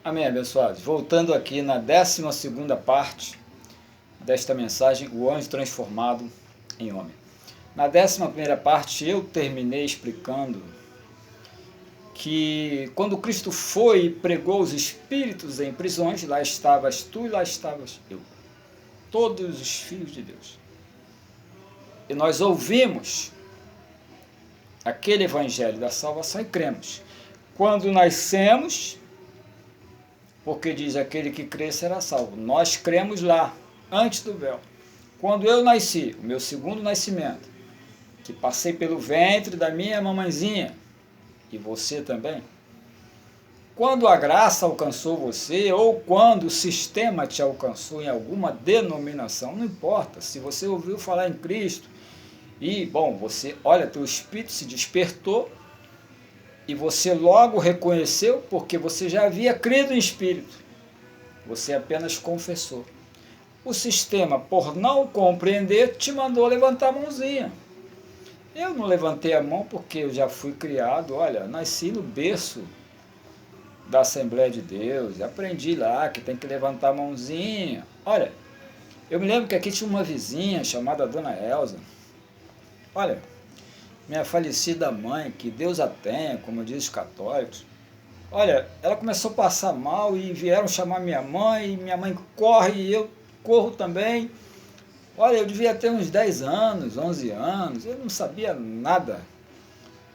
Amém, abençoados. Voltando aqui na 12ª parte desta mensagem, o anjo transformado em homem. Na 11ª parte eu terminei explicando que quando Cristo foi e pregou os espíritos em prisões, lá estavas tu e lá estavas eu, todos os filhos de Deus. E nós ouvimos aquele evangelho da salvação e cremos. Quando nascemos, porque diz aquele que crê será salvo. Nós cremos lá, antes do véu. Quando eu nasci, o meu segundo nascimento, que passei pelo ventre da minha mamãezinha, e você também, quando a graça alcançou você, ou quando o sistema te alcançou em alguma denominação, não importa, se você ouviu falar em Cristo, e, bom, você, olha, teu espírito se despertou, e você logo reconheceu, porque você já havia crido em espírito. Você apenas confessou. O sistema, por não compreender, te mandou levantar a mãozinha. Eu não levantei a mão porque eu já fui criado, olha, nasci no berço da Assembleia de Deus, aprendi lá que tem que levantar a mãozinha. Olha, eu me lembro que aqui tinha uma vizinha chamada Dona Elza. Olha, minha falecida mãe, que Deus a tenha, como dizem os católicos. Olha, ela começou a passar mal e vieram chamar minha mãe corre e eu corro também. Olha, eu devia ter uns 10 anos, 11 anos, eu não sabia nada.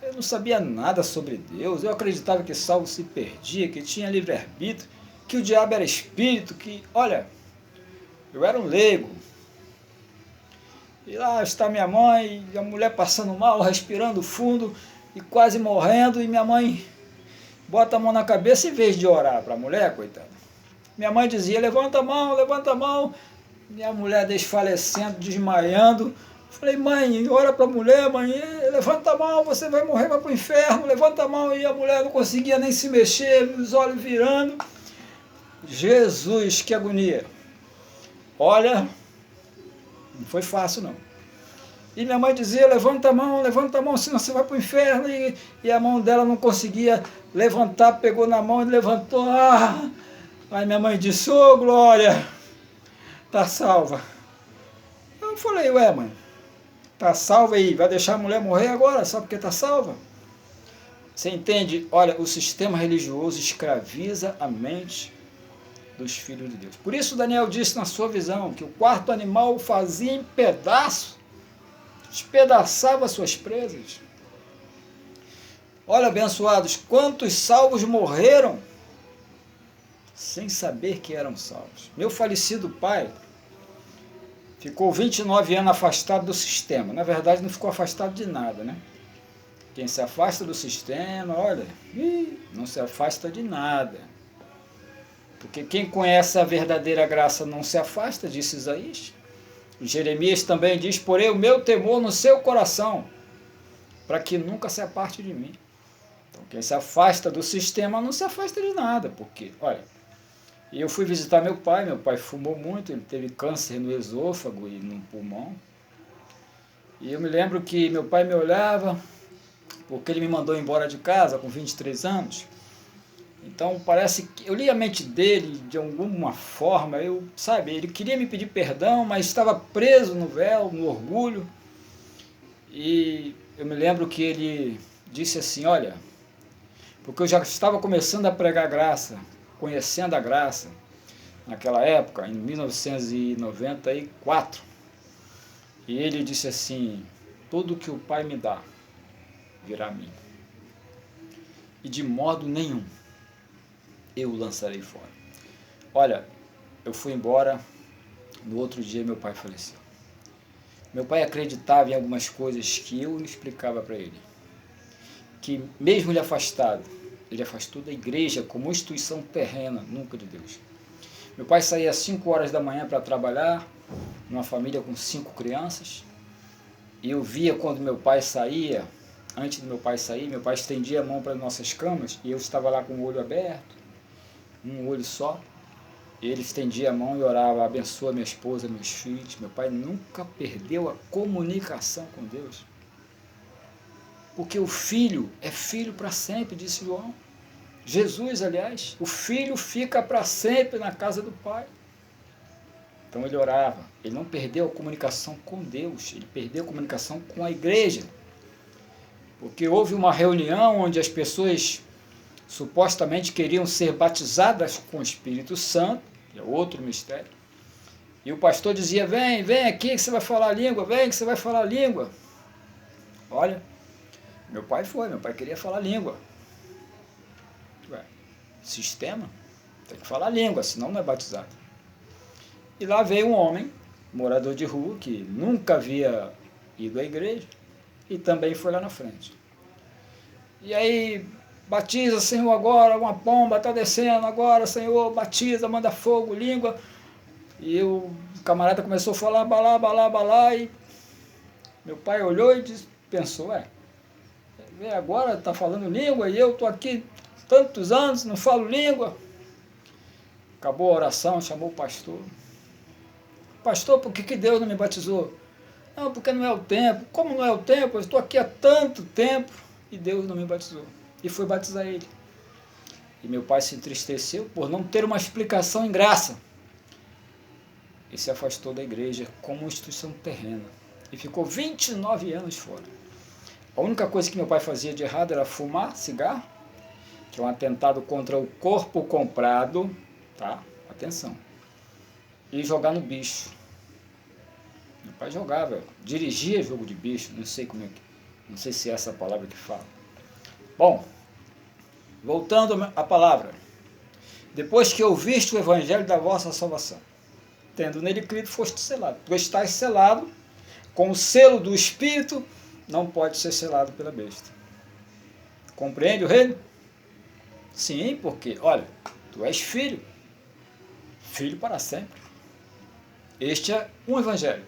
Eu não sabia nada sobre Deus, eu acreditava que salvo se perdia, que tinha livre-arbítrio, que o diabo era espírito, que, olha, eu era um leigo. E lá está minha mãe, e a mulher passando mal, respirando fundo e quase morrendo, e minha mãe bota a mão na cabeça em vez de orar para a mulher, coitada. Minha mãe dizia, levanta a mão, levanta a mão. Minha mulher desfalecendo, desmaiando. Falei, mãe, ora para a mulher, mãe, levanta a mão, você vai morrer, vai para o inferno, levanta a mão. E a mulher não conseguia nem se mexer, os olhos virando. Jesus, que agonia. Olha, não foi fácil não. E minha mãe dizia, levanta a mão, senão você vai para o inferno. E a mão dela não conseguia levantar, pegou na mão e levantou. Ah! Aí minha mãe disse, ô Glória, tá salva. Eu falei, ué mãe, tá salva aí, vai deixar a mulher morrer agora, só porque tá salva? Você entende? Olha, o sistema religioso escraviza a mente dos filhos de Deus. Por isso Daniel disse na sua visão que o quarto animal fazia em pedaços, despedaçava suas presas. Olha, abençoados, quantos salvos morreram sem saber que eram salvos. Meu falecido pai ficou 29 anos afastado do sistema. Na verdade, não ficou afastado de nada, né? Quem se afasta do sistema, olha, não se afasta de nada. Porque quem conhece a verdadeira graça não se afasta, disse Isaías. Jeremias também diz, porém o meu temor no seu coração, para que nunca se aparte de mim. Então, quem se afasta do sistema não se afasta de nada, porque, olha, eu fui visitar meu pai fumou muito, ele teve câncer no esôfago e no pulmão. E eu me lembro que meu pai me olhava, porque ele me mandou embora de casa com 23 anos. Então parece que eu li a mente dele de alguma forma, ele queria me pedir perdão, mas estava preso no véu, no orgulho. E eu me lembro que ele disse assim, olha, porque eu já estava começando a pregar graça, conhecendo a graça, naquela época, em 1994. E ele disse assim, tudo que o Pai me dá virá a mim. E de modo nenhum eu o lançarei fora. Olha, eu fui embora, no outro dia meu pai faleceu. Meu pai acreditava em algumas coisas que eu explicava para ele. Que mesmo ele afastado, ele afastou da igreja como instituição terrena, nunca de Deus. Meu pai saía às 5 horas da manhã para trabalhar, numa família com 5 crianças. E eu via quando meu pai saía, antes do meu pai sair, meu pai estendia a mão para as nossas camas e eu estava lá com o olho aberto, um olho só. E ele estendia a mão e orava, abençoa minha esposa, meus filhos. Meu pai nunca perdeu a comunicação com Deus. Porque o filho é filho para sempre, disse João. Jesus, aliás, o Filho fica para sempre na casa do Pai. Então ele orava, ele não perdeu a comunicação com Deus, ele perdeu a comunicação com a igreja. Porque houve uma reunião onde as pessoas supostamente queriam ser batizadas com o Espírito Santo, que é outro mistério, e o pastor dizia, vem aqui que você vai falar a língua, vem que você vai falar a língua. Olha, meu pai queria falar língua. Ué, sistema, tem que falar língua, senão não é batizado. E lá veio um homem, morador de rua, que nunca havia ido à igreja, e também foi lá na frente. E aí, batiza, Senhor, agora, uma pomba está descendo, agora, Senhor, batiza, manda fogo, língua. E o camarada começou a falar, balá, e meu pai olhou e pensou, agora está falando língua e eu estou aqui tantos anos, não falo língua. Acabou a oração, chamou o pastor. Pastor, por que Deus não me batizou? Não, porque não é o tempo. Como não é o tempo? Eu estou aqui há tanto tempo e Deus não me batizou. E foi batizar ele. E meu pai se entristeceu por não ter uma explicação em graça. E se afastou da igreja como instituição terrena. E ficou 29 anos fora. A única coisa que meu pai fazia de errado era fumar cigarro, que é um atentado contra o corpo comprado, tá? Atenção. E jogar no bicho. Meu pai jogava, dirigia jogo de bicho, não sei se é essa a palavra que fala. Bom, voltando à palavra. Depois que ouviste o evangelho da vossa salvação, tendo nele crido, foste selado. Tu estás selado com o selo do Espírito, não pode ser selado pela besta. Compreende o reino? Sim, porque, olha, tu és filho para sempre. Este é um evangelho.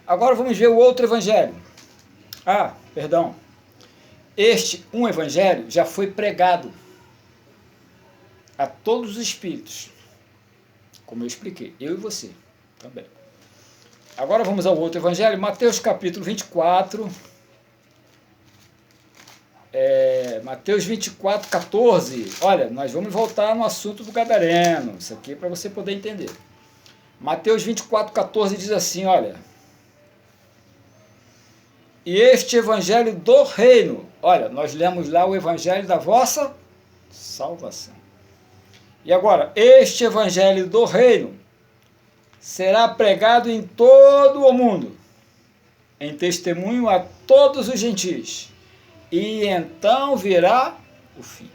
Agora vamos ver o outro evangelho. Este um evangelho já foi pregado a todos os espíritos, como eu expliquei, eu e você também. Agora vamos ao outro evangelho, Mateus capítulo 24, Mateus 24, 14. Olha, nós vamos voltar no assunto do gadareno, isso aqui é para você poder entender. Mateus 24, 14 diz assim, olha, e este evangelho do reino, olha, nós lemos lá o evangelho da vossa salvação. E agora, este evangelho do reino será pregado em todo o mundo, em testemunho a todos os gentis, e então virá o fim.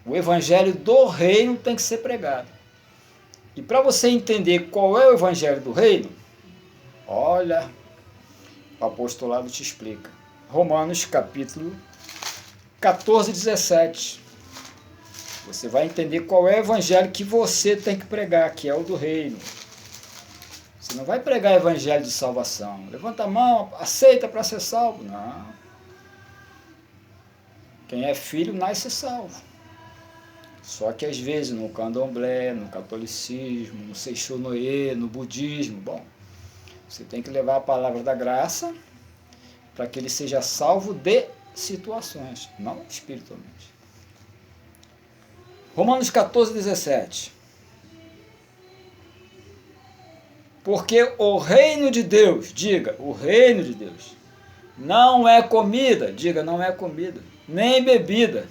O evangelho do reino tem que ser pregado. E para você entender qual é o evangelho do reino, olha, o apostolado te explica. Romanos capítulo 14, 17. Você vai entender qual é o evangelho que você tem que pregar, que é o do reino. Você não vai pregar evangelho de salvação. Levanta a mão, aceita para ser salvo. Não. Quem é filho nasce salvo. Só que às vezes no candomblé, no catolicismo, no seixonoê, no budismo, bom, você tem que levar a palavra da graça para que ele seja salvo de situações, não espiritualmente. Romanos 14, 17. Porque o reino de Deus, diga, o reino de Deus, não é comida, diga, não é comida, nem bebida,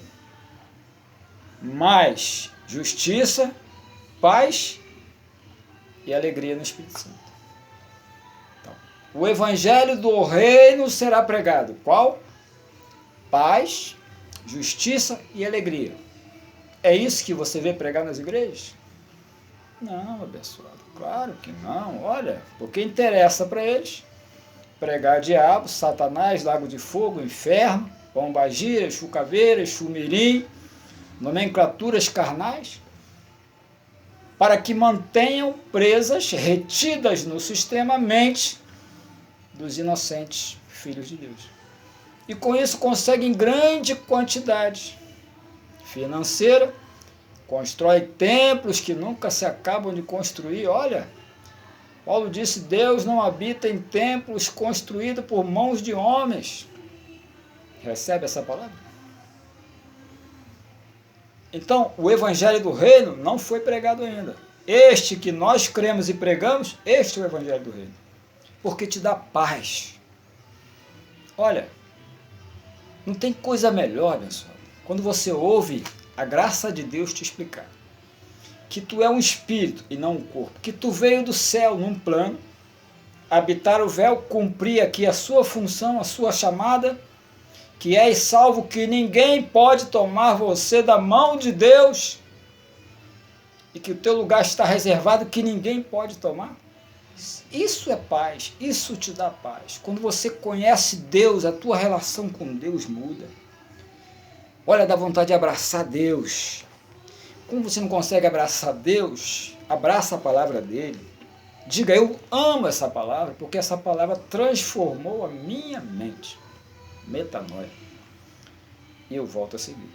mas justiça, paz e alegria no Espírito Santo. Então, o evangelho do reino será pregado. Qual? Paz, justiça e alegria. É isso que você vê pregar nas igrejas? Não, abençoado, claro que não. Olha, porque interessa para eles pregar diabo, Satanás, lago de fogo, inferno, pombagira, chucaveira, chumirim, nomenclaturas carnais, para que mantenham presas, retidas no sistema, a mente dos inocentes filhos de Deus. E com isso conseguem grande quantidade financeira, constrói templos que nunca se acabam de construir. Olha, Paulo disse, Deus não habita em templos construídos por mãos de homens. Recebe essa palavra? Então, o evangelho do reino não foi pregado ainda. Este que nós cremos e pregamos, este é o evangelho do reino. Porque te dá paz. Olha, não tem coisa melhor, abençoado, quando você ouve a graça de Deus te explicar que tu é um espírito e não um corpo, que tu veio do céu num plano, habitar o véu, cumprir aqui a sua função, a sua chamada, que és salvo, que ninguém pode tomar você da mão de Deus, e que o teu lugar está reservado, que ninguém pode tomar. Isso é paz, isso te dá paz. Quando você conhece Deus, a tua relação com Deus muda. Olha, dá vontade de abraçar Deus. Como você não consegue abraçar Deus, abraça a palavra dele. Diga, eu amo essa palavra, porque essa palavra transformou a minha mente. Metanoia. E eu volto a seguir.